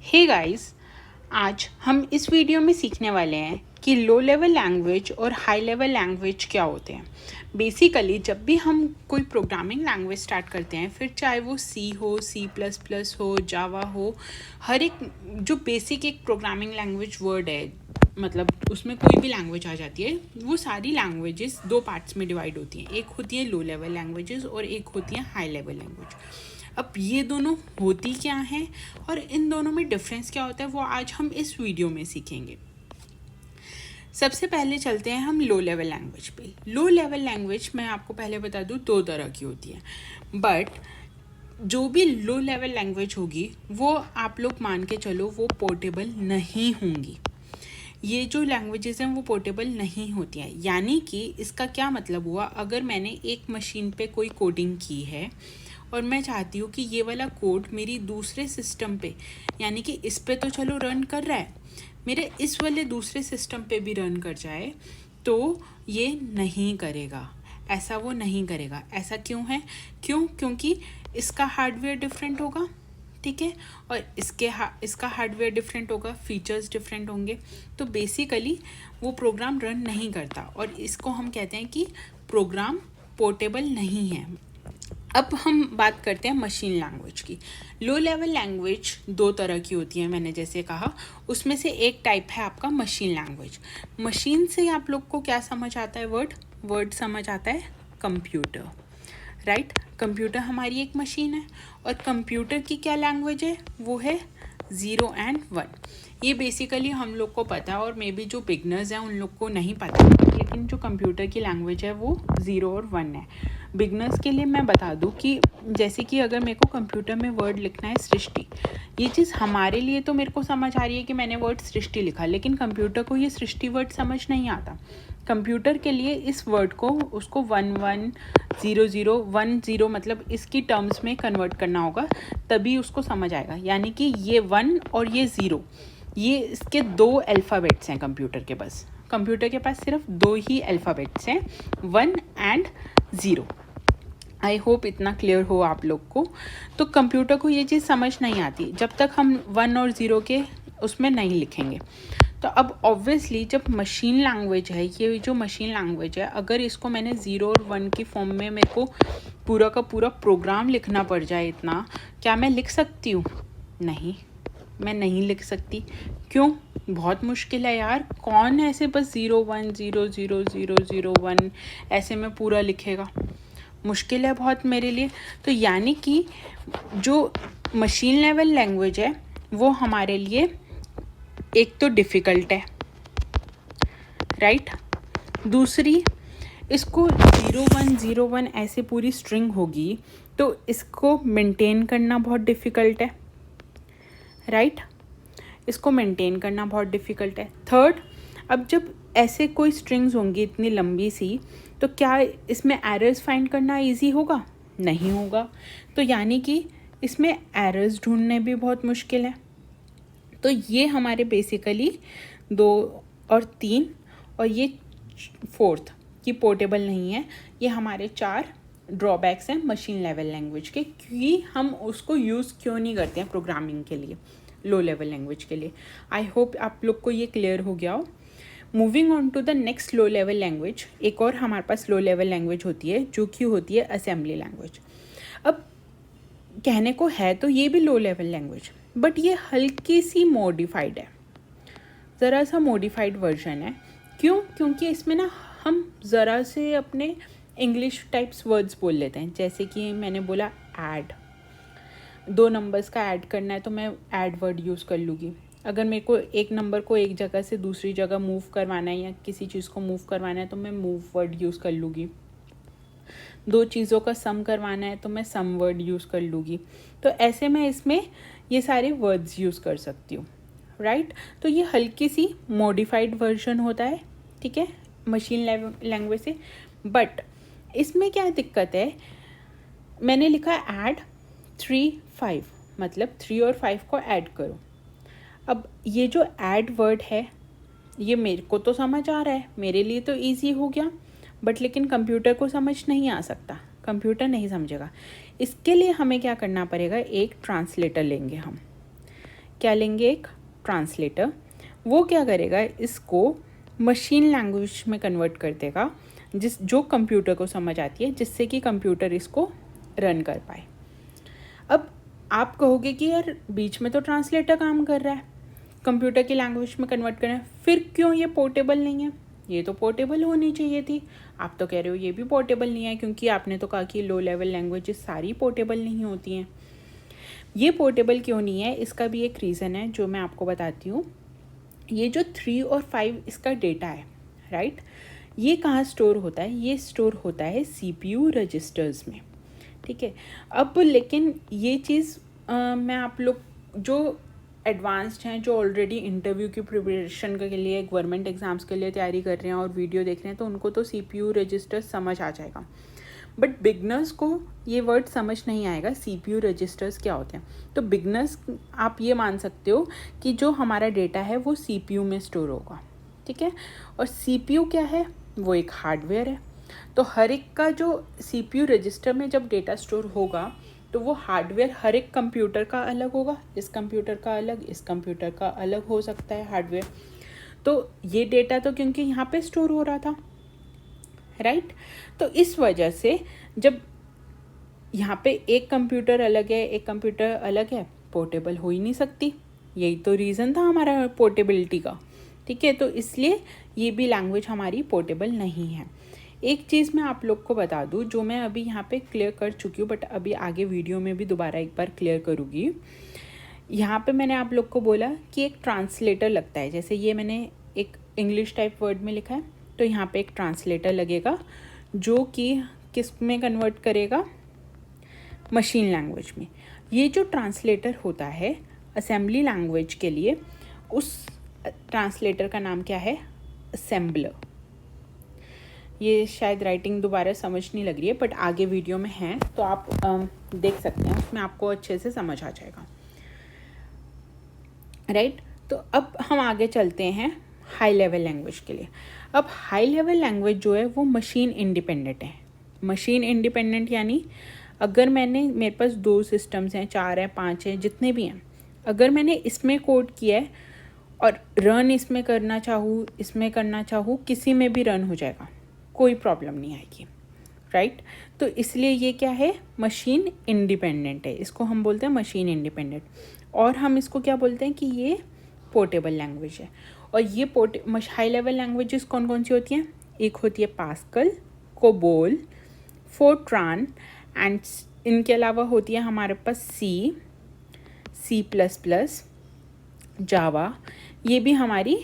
Hey guys, आज हम इस वीडियो में सीखने वाले हैं कि लो लेवल लैंग्वेज और हाई लेवल लैंग्वेज क्या होते हैं। बेसिकली जब भी हम कोई प्रोग्रामिंग लैंग्वेज स्टार्ट करते हैं, फिर चाहे वो सी हो, C++ हो, जावा हो, हर एक जो बेसिक एक प्रोग्रामिंग लैंग्वेज वर्ड है, मतलब उसमें कोई भी लैंग्वेज आ जाती है, वो सारी लैंग्वेजेस दो पार्ट्स में डिवाइड होती हैं। एक होती है लो लेवल लैंग्वेजेस और एक होती है हाई लेवल लैंग्वेज। अब ये दोनों होती क्या हैं और इन दोनों में डिफरेंस क्या होता है, वो आज हम इस वीडियो में सीखेंगे। सबसे पहले चलते हैं हम लो लेवल लैंग्वेज पे। लो लेवल लैंग्वेज मैं आपको पहले बता दूँ दो तरह की होती है, बट जो भी लो लेवल लैंग्वेज होगी वो आप लोग मान के चलो वो पोर्टेबल नहीं होंगी। ये जो लैंग्वेजेस हैं वो पोर्टेबल नहीं होती हैं। यानी कि इसका क्या मतलब हुआ, अगर मैंने एक मशीन पे कोई कोडिंग की है और मैं चाहती हूँ कि ये वाला कोड मेरी दूसरे सिस्टम पे, यानी कि इस पे तो चलो रन कर रहा है, मेरे इस वाले दूसरे सिस्टम पे भी रन कर जाए, तो ये नहीं करेगा। ऐसा वो नहीं करेगा। ऐसा क्यों है? क्योंकि इसका हार्डवेयर डिफरेंट होगा, ठीक है, और इसका हार्डवेयर डिफरेंट होगा, फीचर्स डिफरेंट होंगे, तो बेसिकली वो प्रोग्राम रन नहीं करता और इसको हम कहते हैं कि प्रोग्राम पोर्टेबल नहीं है। अब हम बात करते हैं मशीन लैंग्वेज की। लो लेवल लैंग्वेज दो तरह की होती है, मैंने जैसे कहा, उसमें से एक टाइप है आपका मशीन लैंग्वेज। मशीन से आप लोग को क्या समझ आता है? वर्ड समझ आता है कंप्यूटर, राइट। कंप्यूटर हमारी एक मशीन है और कंप्यूटर की क्या लैंग्वेज है? वो है 0 and 1। ये बेसिकली हम लोग को पता है और मे बी जो बिगनर्स हैं उन लोग को नहीं पता, लेकिन जो कंप्यूटर की लैंग्वेज है वो 0 और 1 है। बिगनर्स के लिए मैं बता दूं कि जैसे कि अगर मेरे को कंप्यूटर में वर्ड लिखना है सृष्टि, ये चीज़ हमारे लिए तो मेरे को समझ आ रही है कि मैंने वर्ड सृष्टि लिखा, लेकिन कंप्यूटर को ये सृष्टि वर्ड समझ नहीं आता। कंप्यूटर के लिए इस वर्ड को उसको 110010 मतलब इसकी टर्म्स में कन्वर्ट करना होगा, तभी उसको समझ आएगा। यानी कि ये 1 और ये 0, ये इसके दो अल्फ़ाबेट्स हैं कंप्यूटर के पास। कंप्यूटर के पास सिर्फ दो ही अल्फ़ाबेट्स हैं, 1 and 0। आई होप इतना क्लियर हो आप लोग को। तो कंप्यूटर को ये चीज़ समझ नहीं आती जब तक हम 1 और 0 के उसमें नहीं लिखेंगे। तो अब ऑब्वियसली जब मशीन लैंग्वेज है, ये जो मशीन लैंग्वेज है, अगर इसको मैंने 0 और 1 की फॉर्म में मेरे को पूरा का पूरा प्रोग्राम लिखना पड़ जाए इतना, क्या मैं लिख सकती हूँ? नहीं, मैं नहीं लिख सकती। क्यों? बहुत मुश्किल है यार। कौन ऐसे बस 0 1 0 0 0 0 1 ऐसे में पूरा लिखेगा? मुश्किल है बहुत मेरे लिए। तो यानी कि जो मशीन लेवल लैंग्वेज है वो हमारे लिए एक तो डिफ़िकल्ट है, राइट। दूसरी, इसको 0101 ऐसे पूरी स्ट्रिंग होगी तो इसको मेंटेन करना बहुत डिफ़िकल्ट है, राइट। इसको मेंटेन करना बहुत डिफ़िकल्ट है। थर्ड, अब जब ऐसे कोई स्ट्रिंग्स होंगी इतनी लंबी सी, तो क्या इसमें एरर्स फाइंड करना इजी होगा? नहीं होगा। तो यानी कि इसमें एरर्स ढूंढने भी बहुत मुश्किल है। तो ये हमारे बेसिकली 2 और 3 और ये 4th कि पोर्टेबल नहीं है, ये हमारे 4 ड्रॉबैक्स हैं मशीन लेवल लैंग्वेज के, क्योंकि हम उसको यूज़ क्यों नहीं करते हैं प्रोग्रामिंग के लिए, लो लेवल लैंग्वेज के लिए। आई होप आप लोग को ये क्लियर हो गया हो। Moving on to the next low level language, एक और हमारे पास लो लेवल लैंग्वेज होती है जो कि होती है असेंबली लैंग्वेज। अब कहने को है तो ये भी लो लेवल लैंग्वेज, बट ये हल्की सी मॉडिफाइड है, ज़रा सा मॉडिफाइड वर्जन है। क्यों? क्योंकि इसमें ना हम ज़रा से अपने इंग्लिश टाइप्स वर्ड्स बोल लेते हैं। जैसे कि मैंने बोला ऐड, 2 नंबर्स का ऐड करना है तो मैं ऐड वर्ड यूज़ कर लूँगी। अगर मेरे को एक नंबर को एक जगह से दूसरी जगह मूव करवाना है या किसी चीज़ को मूव करवाना है तो मैं मूव वर्ड यूज़ कर लूँगी। 2 चीज़ों का सम करवाना है तो मैं सम वर्ड यूज़ कर लूँगी। तो ऐसे मैं इसमें ये सारे वर्ड्स यूज़ कर सकती हूँ, राइट। तो ये हल्की सी मॉडिफाइड वर्जन होता है, ठीक है, मशीन लैंग्वेज से। बट इसमें क्या दिक्कत है, मैंने लिखा ऐड 3 5, मतलब 3 और 5 को ऐड करो। अब ये जो ऐड वर्ड है ये मेरे को तो समझ आ रहा है, मेरे लिए तो ईजी हो गया, बट लेकिन कंप्यूटर को समझ नहीं आ सकता, कंप्यूटर नहीं समझेगा। इसके लिए हमें क्या करना पड़ेगा, एक ट्रांसलेटर लेंगे हम। क्या लेंगे, एक ट्रांसलेटर। वो क्या करेगा, इसको मशीन लैंग्वेज में कन्वर्ट कर देगा, जो कंप्यूटर को समझ आती है, जिससे कि कंप्यूटर इसको रन कर पाए। अब आप कहोगे कि यार बीच में तो ट्रांसलेटर काम कर रहा है, कंप्यूटर की लैंग्वेज में कन्वर्ट कर रहा है, फिर क्यों ये पोर्टेबल नहीं है? ये तो पोर्टेबल होनी चाहिए थी। आप तो कह रहे हो ये भी पोर्टेबल नहीं है, क्योंकि आपने तो कहा कि लो लेवल लैंग्वेजेस सारी पोर्टेबल नहीं होती हैं। ये पोर्टेबल क्यों नहीं है, इसका भी एक रीज़न है जो मैं आपको बताती हूँ। ये जो 3 और 5 इसका डेटा है, राइट, ये कहाँ स्टोर होता है? ये स्टोर होता है CPU रजिस्टर्स में, ठीक है। अब लेकिन ये चीज़ मैं आप लोग जो एडवांस्ड हैं, जो ऑलरेडी इंटरव्यू की प्रिपरेशन के लिए, गवर्नमेंट एग्ज़ाम्स के लिए तैयारी कर रहे हैं और वीडियो देख रहे हैं, तो उनको तो CPU रजिस्टर समझ आ जाएगा। बट बिगनर्स को ये वर्ड समझ नहीं आएगा CPU रजिस्टर्स क्या होते हैं। तो बिगनर्स आप ये मान सकते हो कि जो हमारा डेटा है वो CPU में स्टोर होगा, ठीक है। और CPU क्या है? वो एक हार्डवेयर है। तो हर एक का जो CPU रजिस्टर में जब डेटा स्टोर होगा तो वो हार्डवेयर हर एक कंप्यूटर का अलग होगा, इस कंप्यूटर का अलग, इस कंप्यूटर का अलग हो सकता है हार्डवेयर। तो ये डेटा तो क्योंकि यहाँ पे स्टोर हो रहा था, राइट। तो इस वजह से जब यहाँ पे एक कंप्यूटर अलग है, एक कंप्यूटर अलग है, पोर्टेबल हो ही नहीं सकती। यही तो रीज़न था हमारा पोर्टेबिलिटी का, ठीक है। तो इसलिए ये भी लैंग्वेज हमारी पोर्टेबल नहीं है। एक चीज़ मैं आप लोग को बता दूँ, जो मैं अभी यहाँ पे क्लियर कर चुकी हूँ, बट अभी आगे वीडियो में भी दोबारा एक बार क्लियर करूँगी। यहाँ पे मैंने आप लोग को बोला कि एक ट्रांसलेटर लगता है, जैसे ये मैंने एक इंग्लिश टाइप वर्ड में लिखा है, तो यहाँ पे एक ट्रांसलेटर लगेगा जो कि किस में कन्वर्ट करेगा, मशीन लैंग्वेज में। ये जो ट्रांसलेटर होता है असेंबली लैंग्वेज के लिए, उस ट्रांसलेटर का नाम क्या है, असेंबलर। ये शायद राइटिंग दोबारा समझ नहीं लग रही है, बट आगे वीडियो में है तो आप देख सकते हैं, उसमें आपको अच्छे से समझ आ जाएगा, राइट। तो अब हम आगे चलते हैं हाई लेवल लैंग्वेज के लिए। अब हाई लेवल लैंग्वेज जो है वो मशीन इंडिपेंडेंट है। मशीन इंडिपेंडेंट यानी अगर मेरे पास 2 सिस्टम्स हैं, 4 हैं, 5 हैं, जितने भी हैं, अगर मैंने इसमें कोड किया है और रन इसमें करना चाहूँ, इसमें करना चाहूँ, किसी में भी रन हो जाएगा, कोई प्रॉब्लम नहीं आएगी, राइट। तो इसलिए ये क्या है, मशीन इंडिपेंडेंट है। इसको हम बोलते हैं मशीन इंडिपेंडेंट, और हम इसको क्या बोलते हैं कि ये पोर्टेबल लैंग्वेज है। और ये हाई लेवल लैंग्वेजेस कौन कौन सी होती हैं? एक होती है पास्कल, कोबोल, फोर्ट्रान, एंड इनके अलावा होती है हमारे पास C++, जावा। ये भी हमारी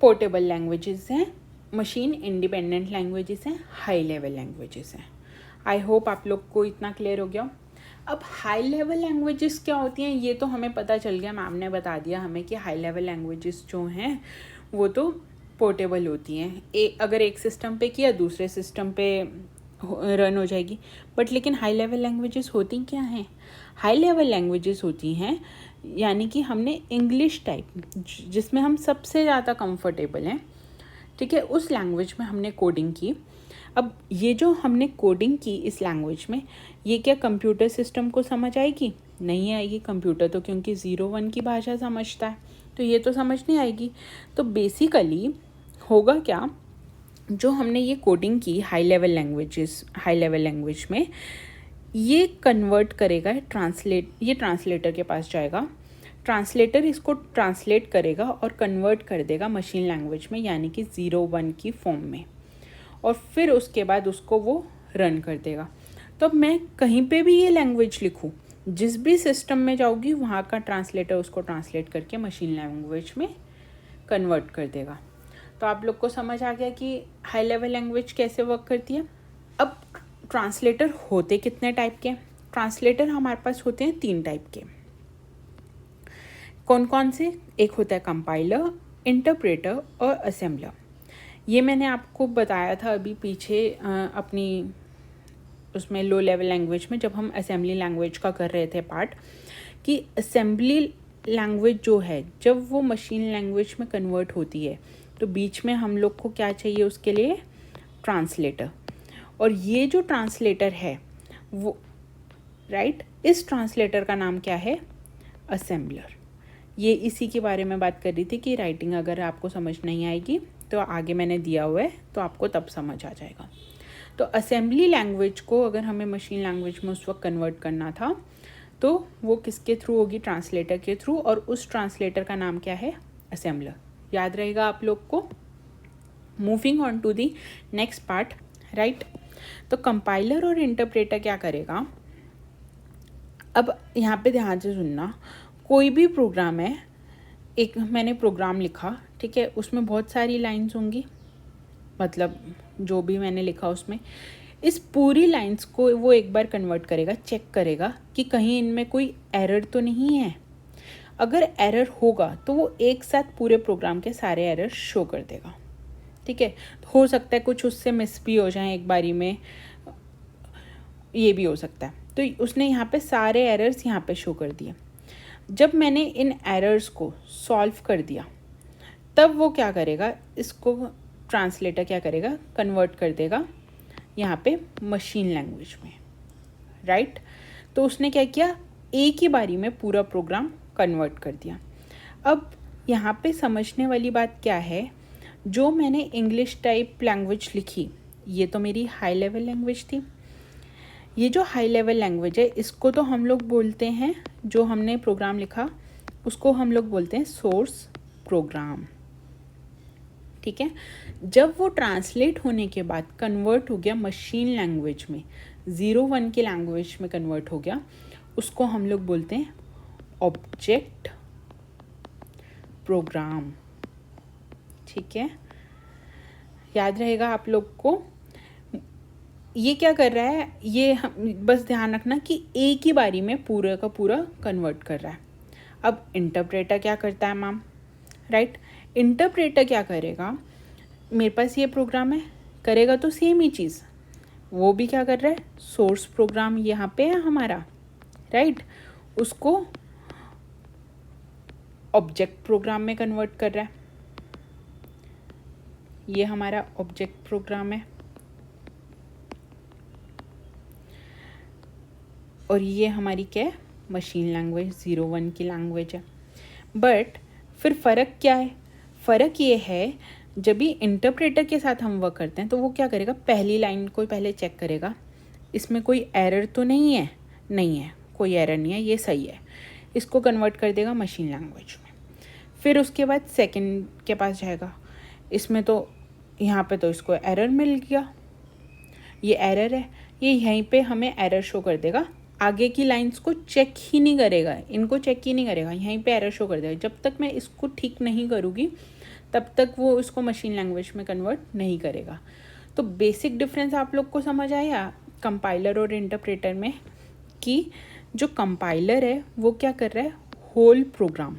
पोर्टेबल लैंग्वेजेस हैं, मशीन इंडिपेंडेंट लैंग्वेजेस हैं, हाई लेवल लैंग्वेजेस हैं। आई होप आप लोग को इतना क्लियर हो गया। अब हाई लेवल लैंग्वेजेस क्या होती हैं ये तो हमें पता चल गया, मैम ने बता दिया हमें कि हाई लेवल लैंग्वेजेस जो हैं वो तो पोर्टेबल होती हैं। अगर एक सिस्टम पे किया दूसरे सिस्टम पे रन हो जाएगी। बट लेकिन हाई लेवल लैंग्वेजेस होती क्या हैं? हाई लेवल लैंग्वेजेस होती हैं यानी कि हमने इंग्लिश टाइप, जिसमें हम सबसे ज़्यादा कंफर्टेबल हैं, ठीक है, उस लैंग्वेज में हमने कोडिंग की। अब ये जो हमने कोडिंग की इस लैंग्वेज में, ये क्या कंप्यूटर सिस्टम को समझ आएगी? नहीं आएगी। कंप्यूटर तो क्योंकि 0-1 की भाषा समझता है, तो ये तो समझ नहीं आएगी। तो बेसिकली होगा क्या, जो हमने ये कोडिंग की हाई लेवल लैंग्वेज में, ये कन्वर्ट करेगा, ये ट्रांसलेटर के पास जाएगा, ट्रांसलेटर इसको ट्रांसलेट करेगा और कन्वर्ट कर देगा मशीन लैंग्वेज में, यानी कि 0-1 की फॉर्म में, और फिर उसके बाद उसको वो रन कर देगा। तो अब मैं कहीं पे भी ये लैंग्वेज लिखूँ, जिस भी सिस्टम में जाऊँगी वहाँ का ट्रांसलेटर उसको ट्रांसलेट करके मशीन लैंग्वेज में कन्वर्ट कर देगा। तो आप लोग को समझ आ गया कि हाई लेवल लैंग्वेज कैसे वर्क करती है। अब ट्रांसलेटर होते कितने टाइप के? ट्रांसलेटर हमारे पास होते हैं 3 टाइप के। कौन कौन से? एक होता है कंपाइलर, इंटरप्रेटर और असेंबलर। ये मैंने आपको बताया था अभी पीछे अपनी उसमें लो लेवल लैंग्वेज में, जब हम असेंबली लैंग्वेज का कर रहे थे पार्ट, कि असेंबली लैंग्वेज जो है जब वो मशीन लैंग्वेज में कन्वर्ट होती है तो बीच में हम लोग को क्या चाहिए उसके लिए? ट्रांसलेटर। और ये जो ट्रांसलेटर है वो, राइट, इस ट्रांसलेटर का नाम क्या है? असेंबलर। ये इसी के बारे में बात कर रही थी कि राइटिंग अगर आपको समझ नहीं आएगी तो आगे मैंने दिया हुआ है तो आपको तब समझ आ जाएगा। तो असेंबली लैंग्वेज को अगर हमें मशीन लैंग्वेज में उस वक्त कन्वर्ट करना था तो वो किसके थ्रू होगी? ट्रांसलेटर के थ्रू। और उस ट्रांसलेटर का नाम क्या है? असेंबलर। याद रहेगा आप लोग को। Moving on to the next part, right. तो कंपाइलर और इंटरप्रेटर क्या करेगा? अब यहाँ पे ध्यान से सुनना, कोई भी प्रोग्राम है, एक मैंने प्रोग्राम लिखा, ठीक है, उसमें बहुत सारी लाइंस होंगी, मतलब जो भी मैंने लिखा उसमें इस पूरी लाइंस को वो एक बार कन्वर्ट करेगा, चेक करेगा कि कहीं इनमें कोई एरर तो नहीं है। अगर एरर होगा तो वो एक साथ पूरे प्रोग्राम के सारे एरर शो कर देगा, ठीक है। हो सकता है कुछ उससे मिस भी हो जाए एक बारी में, ये भी हो सकता है। तो उसने यहाँ पे सारे एरर्स यहाँ पे शो कर दिए। जब मैंने इन एरर्स को सॉल्व कर दिया तब वो क्या करेगा? इसको ट्रांसलेटर क्या करेगा? कन्वर्ट कर देगा यहाँ पे मशीन लैंग्वेज में, राइट। तो उसने क्या किया? एक ही बारी में पूरा प्रोग्राम कन्वर्ट कर दिया। अब यहाँ पे समझने वाली बात क्या है, जो मैंने इंग्लिश टाइप लैंग्वेज लिखी ये तो मेरी हाई लेवल लैंग्वेज थी। ये जो हाई लेवल लैंग्वेज है इसको तो हम लोग बोलते हैं, जो हमने प्रोग्राम लिखा उसको हम लोग बोलते हैं सोर्स प्रोग्राम, ठीक है। जब वो ट्रांसलेट होने के बाद कन्वर्ट हो गया मशीन लैंग्वेज में, 01 की लैंग्वेज में कन्वर्ट हो गया, उसको हम लोग बोलते हैं ऑब्जेक्ट प्रोग्राम, ठीक है। याद रहेगा आप लोग को। ये क्या कर रहा है? ये बस ध्यान रखना कि एक ही बारी में पूरा का पूरा कन्वर्ट कर रहा है। अब इंटरप्रेटर क्या करता है मैम? राइट, इंटरप्रेटर क्या करेगा? मेरे पास ये प्रोग्राम है, करेगा तो सेम ही चीज़। वो भी क्या कर रहा है? सोर्स प्रोग्राम यहाँ पे है हमारा, राइट, उसको ऑब्जेक्ट प्रोग्राम में कन्वर्ट कर रहा है। ये हमारा ऑब्जेक्ट प्रोग्राम है और ये हमारी क्या है? मशीन लैंग्वेज 01 की लैंग्वेज है। बट फिर फ़र्क क्या है? फ़र्क ये है, जब भी इंटरप्रेटर के साथ हम वर्क करते हैं तो वो क्या करेगा? पहली लाइन को पहले चेक करेगा, इसमें कोई एरर तो नहीं है, नहीं है, कोई एरर नहीं है, ये सही है, इसको कन्वर्ट कर देगा मशीन लैंग्वेज में। फिर उसके बाद सेकंड के पास जाएगा, इसमें तो यहाँ पे तो इसको एरर मिल गया, ये एरर है, ये यहीं पे हमें एरर शो कर देगा। आगे की लाइंस को चेक ही नहीं करेगा, इनको चेक ही नहीं करेगा, यहीं पे एरर शो कर देगा। जब तक मैं इसको ठीक नहीं करूँगी तब तक वो इसको मशीन लैंग्वेज में कन्वर्ट नहीं करेगा। तो बेसिक डिफरेंस आप लोग को समझ आया कंपाइलर और इंटरप्रेटर में, कि जो कंपाइलर है वो क्या कर रहा है? होल प्रोग्राम,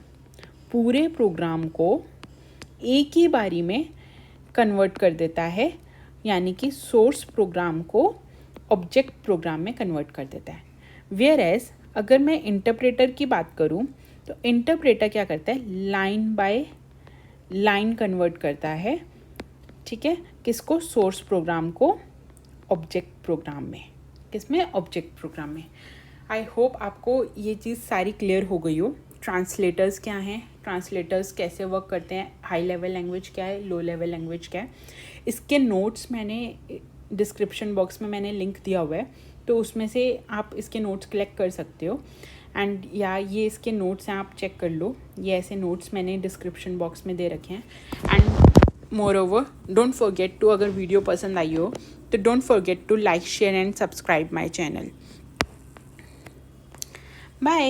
पूरे प्रोग्राम को एक ही बारी में कन्वर्ट कर देता है, यानी कि सोर्स प्रोग्राम को ऑब्जेक्ट प्रोग्राम में कन्वर्ट कर देता है। वेयर एज अगर मैं इंटरप्रेटर की बात करूं तो इंटरप्रेटर क्या करता है? लाइन बाय लाइन कन्वर्ट करता है, ठीक है, किसको? सोर्स प्रोग्राम को ऑब्जेक्ट प्रोग्राम में। किसमें? ऑब्जेक्ट प्रोग्राम में। आई होप आपको ये चीज़ सारी क्लियर हो गई हो। ट्रांसलेटर्स क्या हैं, ट्रांसलेटर्स कैसे वर्क करते हैं, हाई लेवल लैंग्वेज क्या है, लो लेवल लैंग्वेज क्या है, इसके नोट्स मैंने डिस्क्रिप्शन बॉक्स में मैंने लिंक दिया हुआ है, तो उसमें से आप इसके नोट्स कलेक्ट कर सकते हो। एंड या ये इसके नोट्स हैं, आप चेक कर लो, ये ऐसे नोट्स मैंने डिस्क्रिप्शन बॉक्स में दे रखे हैं। And moreover don't forget to, अगर वीडियो पसंद आई हो तो don't forget to like, share and subscribe my channel. Bye.